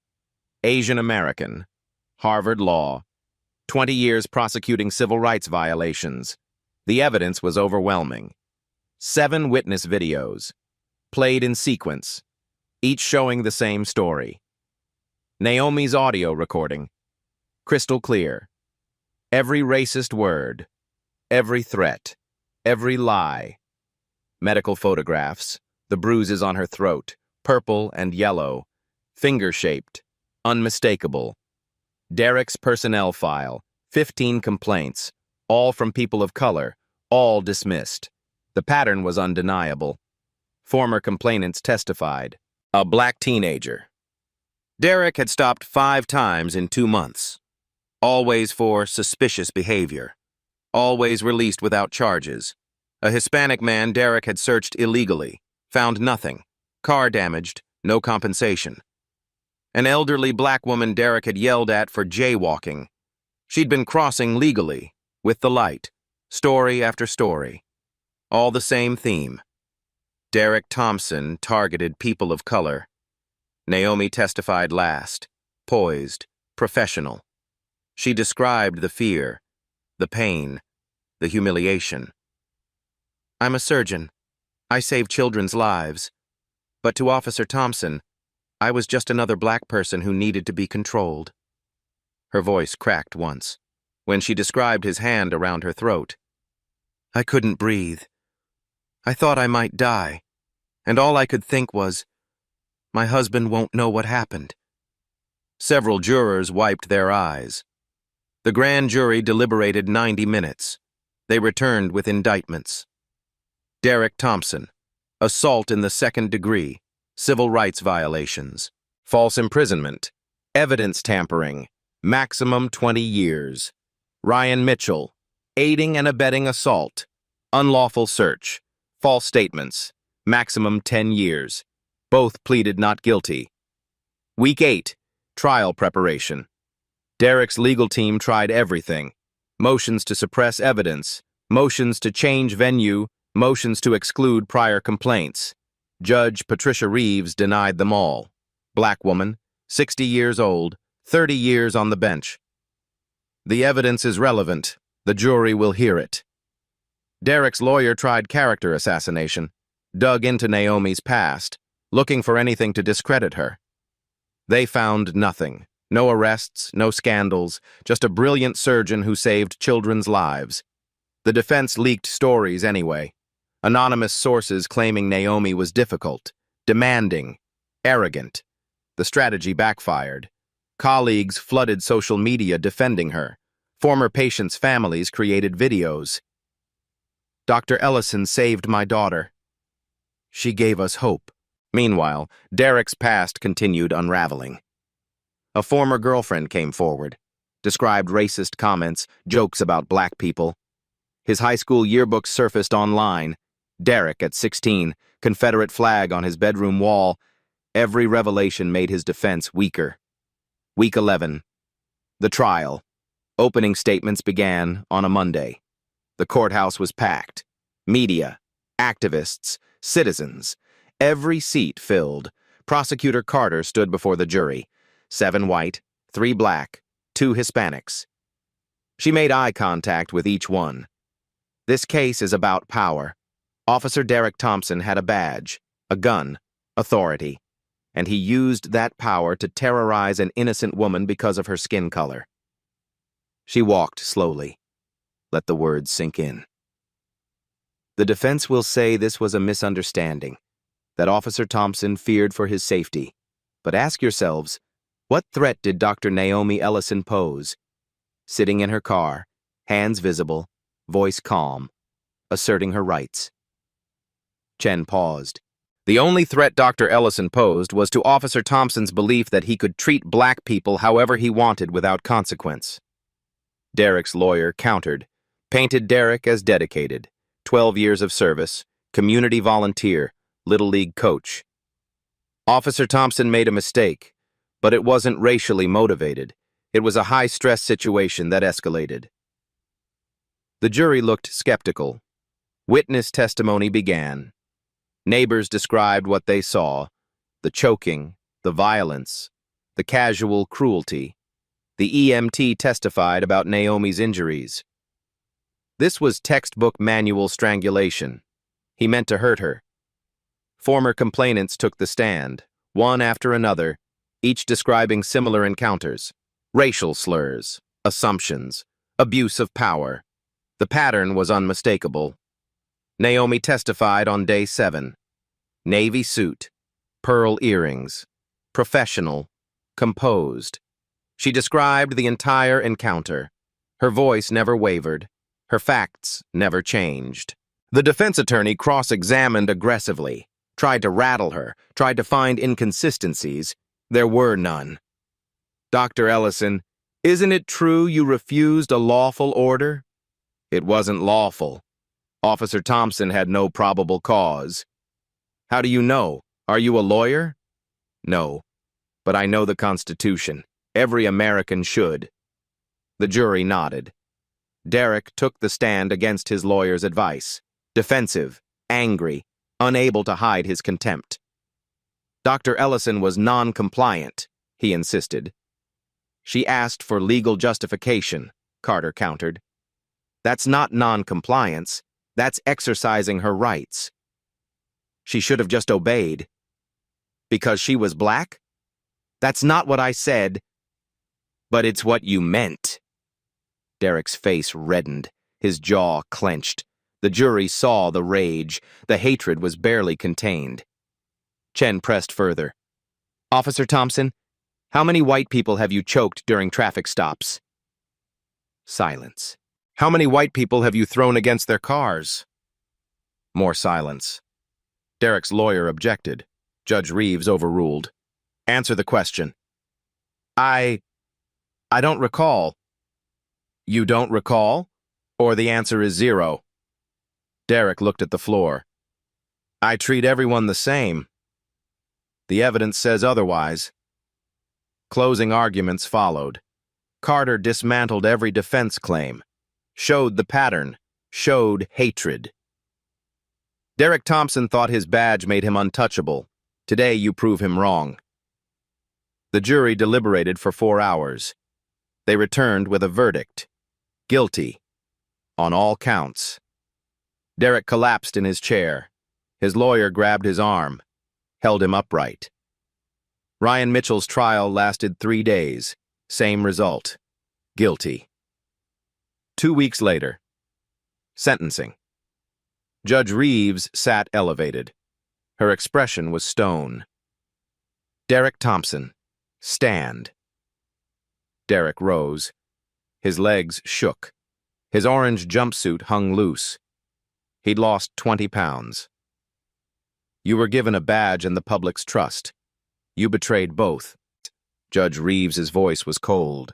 Asian American, Harvard Law, 20 years prosecuting civil rights violations. The evidence was overwhelming. 7 witness videos, played in sequence, each showing the same story. Naomi's audio recording, crystal clear. Every racist word, every threat, every lie. Medical photographs, the bruises on her throat, purple and yellow, finger-shaped, unmistakable. Derek's personnel file, 15 complaints, all from people of color, all dismissed. The pattern was undeniable. Former complainants testified. A black teenager. Derek had stopped 5 times in 2 months. Always for suspicious behavior. Always released without charges. A Hispanic man Derek had searched illegally. Found nothing. Car damaged, no compensation. An elderly black woman Derek had yelled at for jaywalking. She'd been crossing legally, with the light, story after story. All the same theme. Derek Thompson targeted people of color. Naomi testified last, poised, professional. She described the fear, the pain, the humiliation. "I'm a surgeon. I save children's lives. But to Officer Thompson, I was just another black person who needed to be controlled." Her voice cracked once, when she described his hand around her throat. "I couldn't breathe. I thought I might die, and all I could think was, my husband won't know what happened." Several jurors wiped their eyes. The grand jury deliberated 90 minutes. They returned with indictments. Derek Thompson, assault in the 2nd degree, civil rights violations, false imprisonment, evidence tampering, maximum 20 years. Ryan Mitchell, aiding and abetting assault, unlawful search, false statements, maximum 10 years. Both pleaded not guilty. Week 8, trial preparation. Derek's legal team tried everything. Motions to suppress evidence, motions to change venue, motions to exclude prior complaints. Judge Patricia Reeves denied them all. Black woman, 60 years old, 30 years on the bench. "The evidence is relevant. The jury will hear it." Derek's lawyer tried character assassination, dug into Naomi's past, looking for anything to discredit her. They found nothing. No arrests, no scandals, just a brilliant surgeon who saved children's lives. The defense leaked stories anyway. Anonymous sources claiming Naomi was difficult, demanding, arrogant. The strategy backfired. Colleagues flooded social media defending her. Former patients' families created videos. "Dr. Ellison saved my daughter. She gave us hope." Meanwhile, Derek's past continued unraveling. A former girlfriend came forward, described racist comments, jokes about black people. His high school yearbook surfaced online. Derek, at 16, Confederate flag on his bedroom wall. Every revelation made his defense weaker. Week 11. The trial. Opening statements began on a Monday. The courthouse was packed. Media, activists, citizens. Every seat filled. Prosecutor Carter stood before the jury. 7 white, 3 black, 2 Hispanics. She made eye contact with each one. This case is about power. Officer Derek Thompson had a badge, a gun, authority, and he used that power to terrorize an innocent woman because of her skin color. She walked slowly. Let the words sink in. The defense will say this was a misunderstanding, that Officer Thompson feared for his safety. But ask yourselves, what threat did Dr. Naomi Ellison pose? Sitting in her car, hands visible, voice calm, asserting her rights. Chen paused. The only threat Dr. Ellison posed was to Officer Thompson's belief that he could treat black people however he wanted without consequence. Derek's lawyer countered, painted Derek as dedicated, 12 years of service, community volunteer, Little League coach. Officer Thompson made a mistake, but it wasn't racially motivated. It was a high-stress situation that escalated. The jury looked skeptical. Witness testimony began. Neighbors described what they saw, the choking, the violence, the casual cruelty. The EMT testified about Naomi's injuries. This was textbook manual strangulation. He meant to hurt her. Former complainants took the stand, one after another, each describing similar encounters. Racial slurs, assumptions, abuse of power. The pattern was unmistakable. Naomi testified on day 7. Navy suit, pearl earrings, professional, composed. She described the entire encounter. Her voice never wavered. Her facts never changed. The defense attorney cross-examined aggressively, tried to rattle her, tried to find inconsistencies. There were none. Dr. Ellison, isn't it true you refused a lawful order? It wasn't lawful. Officer Thompson had no probable cause. How do you know? Are you a lawyer? No, but I know the Constitution. Every American should. The jury nodded. Derek took the stand against his lawyer's advice, defensive, angry, unable to hide his contempt. Dr. Ellison was non-compliant, he insisted. She asked for legal justification, Carter countered. That's not non-compliance, that's exercising her rights. She should have just obeyed. Because she was black? That's not what I said. But it's what you meant. Derek's face reddened, his jaw clenched. The jury saw the rage. The hatred was barely contained. Chen pressed further. Officer Thompson, how many white people have you choked during traffic stops? Silence. How many white people have you thrown against their cars? More silence. Derek's lawyer objected. Judge Reeves overruled. Answer the question. I don't recall. You don't recall? Or the answer is 0. Derek looked at the floor. I treat everyone the same. The evidence says otherwise. Closing arguments followed. Carter dismantled every defense claim, showed the pattern, showed hatred. Derek Thompson thought his badge made him untouchable. Today you prove him wrong. The jury deliberated for 4 hours. They returned with a verdict. Guilty. On all counts. Derek collapsed in his chair. His lawyer grabbed his arm, held him upright. Ryan Mitchell's trial lasted 3 days. Same result. Guilty. 2 weeks later. Sentencing. Judge Reeves sat elevated. Her expression was stone. Derek Thompson, stand. Derek rose. His legs shook. His orange jumpsuit hung loose. He'd lost 20 pounds. You were given a badge and the public's trust. You betrayed both. Judge Reeves's voice was cold.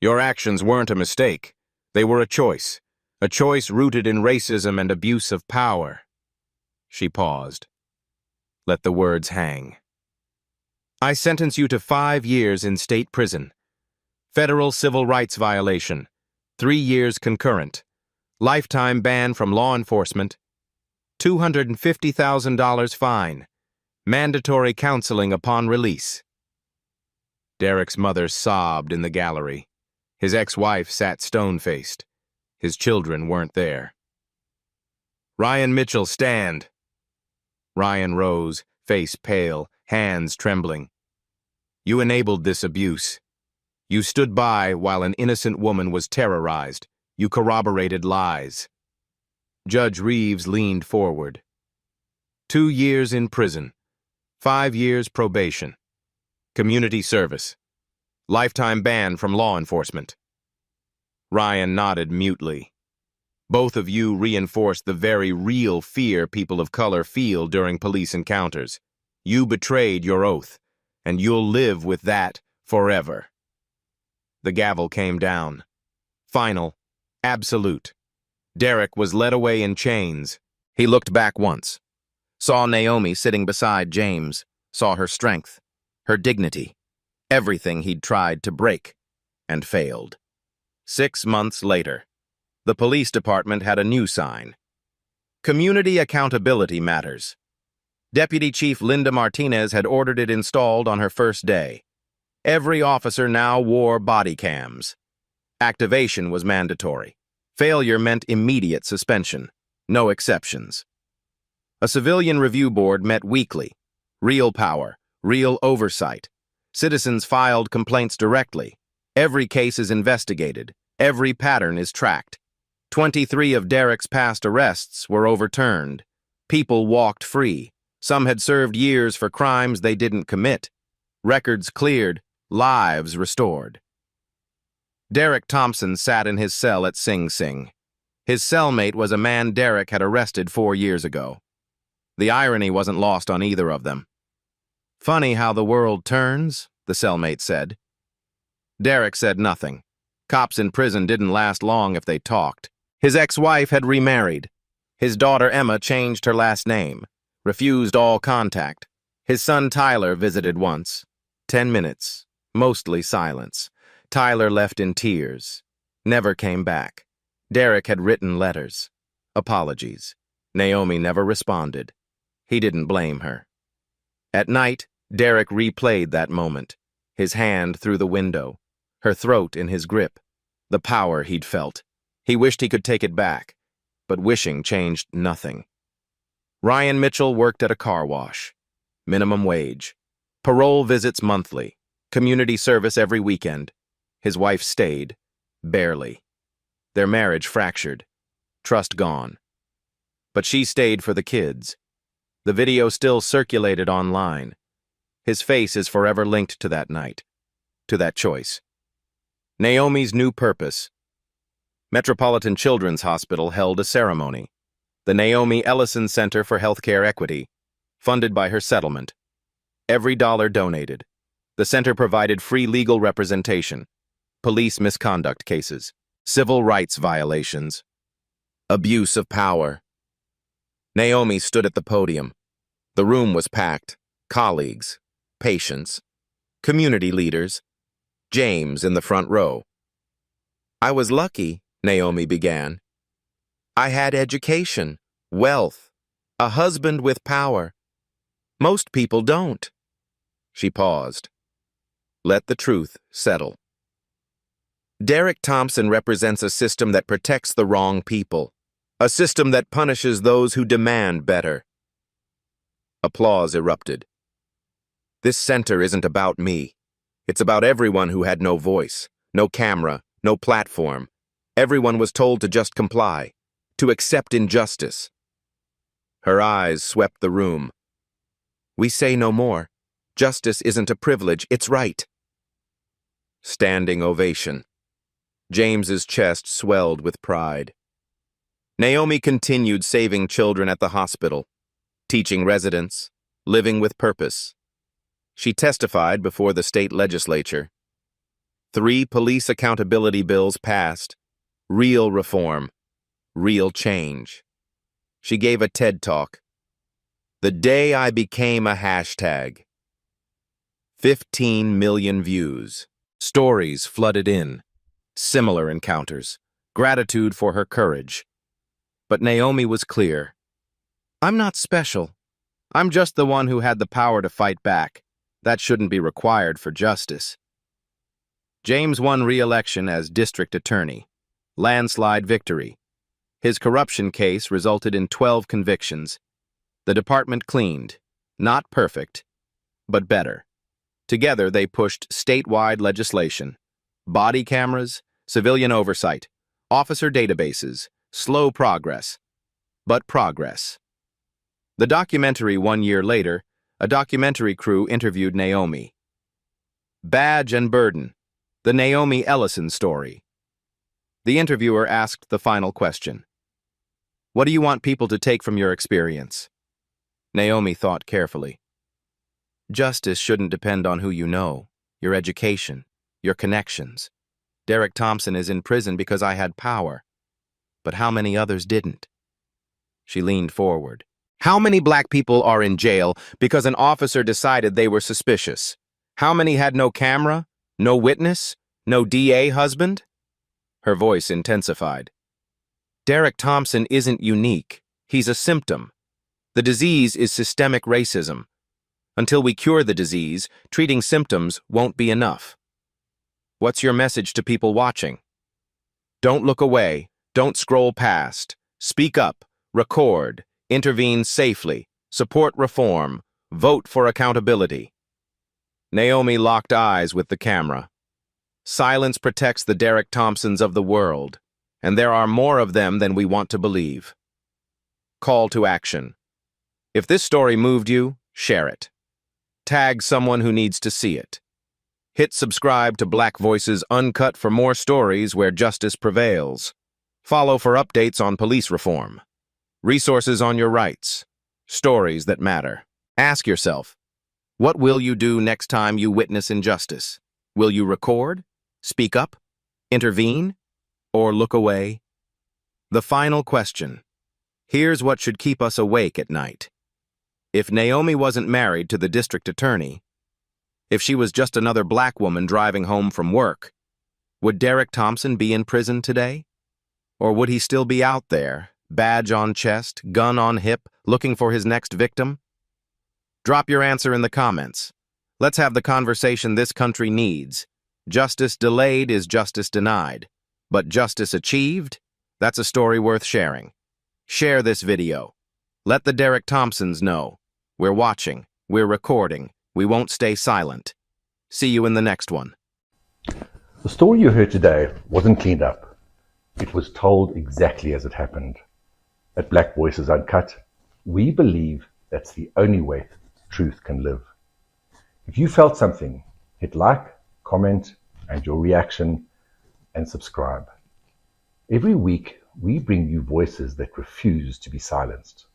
Your actions weren't a mistake. They were a choice rooted in racism and abuse of power. She paused. Let the words hang. I sentence you to 5 years in state prison. Federal civil rights violation. 3 years concurrent. Lifetime ban from law enforcement. $250,000 fine. Mandatory counseling upon release. Derek's mother sobbed in the gallery. His ex-wife sat stone-faced. His children weren't there. Ryan Mitchell, stand. Ryan rose, face pale, hands trembling. You enabled this abuse. You stood by while an innocent woman was terrorized. You corroborated lies. Judge Reeves leaned forward. 2 years in prison. 5 years probation. Community service. Lifetime ban from law enforcement. Ryan nodded mutely. Both of you reinforced the very real fear people of color feel during police encounters. You betrayed your oath, and you'll live with that forever. The gavel came down. Final. Absolute. Derek was led away in chains. He looked back once. Saw Naomi sitting beside James. Saw her strength, her dignity, everything he'd tried to break, and failed. 6 months later, the police department had a new sign. Community accountability matters. Deputy Chief Linda Martinez had ordered it installed on her first day. Every officer now wore body cams. Activation was mandatory. Failure meant immediate suspension. No exceptions. A civilian review board met weekly. Real power, real oversight. Citizens filed complaints directly. Every case is investigated. Every pattern is tracked. 23 of Derek's past arrests were overturned. People walked free. Some had served years for crimes they didn't commit. Records cleared, lives restored. Derek Thompson sat in his cell at Sing Sing. His cellmate was a man Derek had arrested 4 years ago. The irony wasn't lost on either of them. Funny how the world turns, the cellmate said. Derek said nothing. Cops in prison didn't last long if they talked. His ex-wife had remarried. His daughter Emma changed her last name, refused all contact. His son Tyler visited once. 10 minutes, mostly silence. Tyler left in tears. Never came back. Derek had written letters. Apologies. Naomi never responded. He didn't blame her. At night, Derek replayed that moment. His hand through the window. Her throat in his grip. The power he'd felt. He wished he could take it back, but wishing changed nothing. Ryan Mitchell worked at a car wash. Minimum wage. Parole visits monthly. Community service every weekend. His wife stayed. Barely. Their marriage fractured. Trust gone. But she stayed for the kids. The video still circulated online. His face is forever linked to that night, to that choice. Naomi's new purpose. Metropolitan Children's Hospital held a ceremony. The Naomi Ellison Center for Healthcare Equity, funded by her settlement. Every dollar donated. The center provided free legal representation, police misconduct cases, civil rights violations, abuse of power. Naomi stood at the podium. The room was packed. Colleagues, patients, community leaders. James in the front row. I was lucky, Naomi began. I had education, wealth, a husband with power. Most people don't. She paused. Let the truth settle. Derek Thompson represents a system that protects the wrong people, a system that punishes those who demand better. Applause erupted. This center isn't about me. It's about everyone who had no voice, no camera, no platform. Everyone was told to just comply, to accept injustice. Her eyes swept the room. We say no more. Justice isn't a privilege, it's right. Standing ovation. James's chest swelled with pride. Naomi continued saving children at the hospital, teaching residents, living with purpose. She testified before the state legislature. 3 police accountability bills passed. Real reform. Real change. She gave a TED Talk. The day I became a hashtag. 15 million views. Stories flooded in. Similar encounters. Gratitude for her courage. But Naomi was clear. I'm not special. I'm just the one who had the power to fight back. That shouldn't be required for justice. James won re-election as district attorney. Landslide victory. His corruption case resulted in 12 convictions. The department cleaned. Not perfect, but better. Together, they pushed statewide legislation. Body cameras, civilian oversight, officer databases, slow progress. But progress. The documentary 1 year later, a documentary crew interviewed Naomi. Badge and Burden, the Naomi Ellison story. The interviewer asked the final question. What do you want people to take from your experience? Naomi thought carefully. Justice shouldn't depend on who you know, your education, your connections. Derek Thompson is in prison because I had power. But how many others didn't? She leaned forward. How many black people are in jail because an officer decided they were suspicious? How many had no camera, no witness, no DA husband? Her voice intensified. Derek Thompson isn't unique. He's a symptom. The disease is systemic racism. Until we cure the disease, treating symptoms won't be enough. What's your message to people watching? Don't look away. Don't scroll past. Speak up. Record. Intervene safely. Support reform. Vote for accountability. Naomi locked eyes with the camera. Silence protects the Derek Thompsons of the world, and there are more of them than we want to believe. Call to action. If this story moved you, share it. Tag someone who needs to see it. Hit subscribe to Black Voices Uncut for more stories where justice prevails. Follow for updates on police reform. Resources on your rights. Stories that matter. Ask yourself, what will you do next time you witness injustice? Will you record? Speak up? Intervene? Or look away? The final question. Here's what should keep us awake at night. If Naomi wasn't married to the district attorney, if she was just another black woman driving home from work, would Derek Thompson be in prison today? Or would he still be out there, badge on chest, gun on hip, looking for his next victim? Drop your answer in the comments. Let's have the conversation this country needs. Justice delayed is justice denied. But justice achieved? That's a story worth sharing. Share this video. Let the Derek Thompsons know. We're watching. We're recording. We won't stay silent. See you in the next one. The story you heard today wasn't cleaned up. It was told exactly as it happened. At Black Voices Uncut, we believe that's the only way truth can live. If you felt something, hit like, comment, and your reaction, and subscribe. Every week, we bring you voices that refuse to be silenced.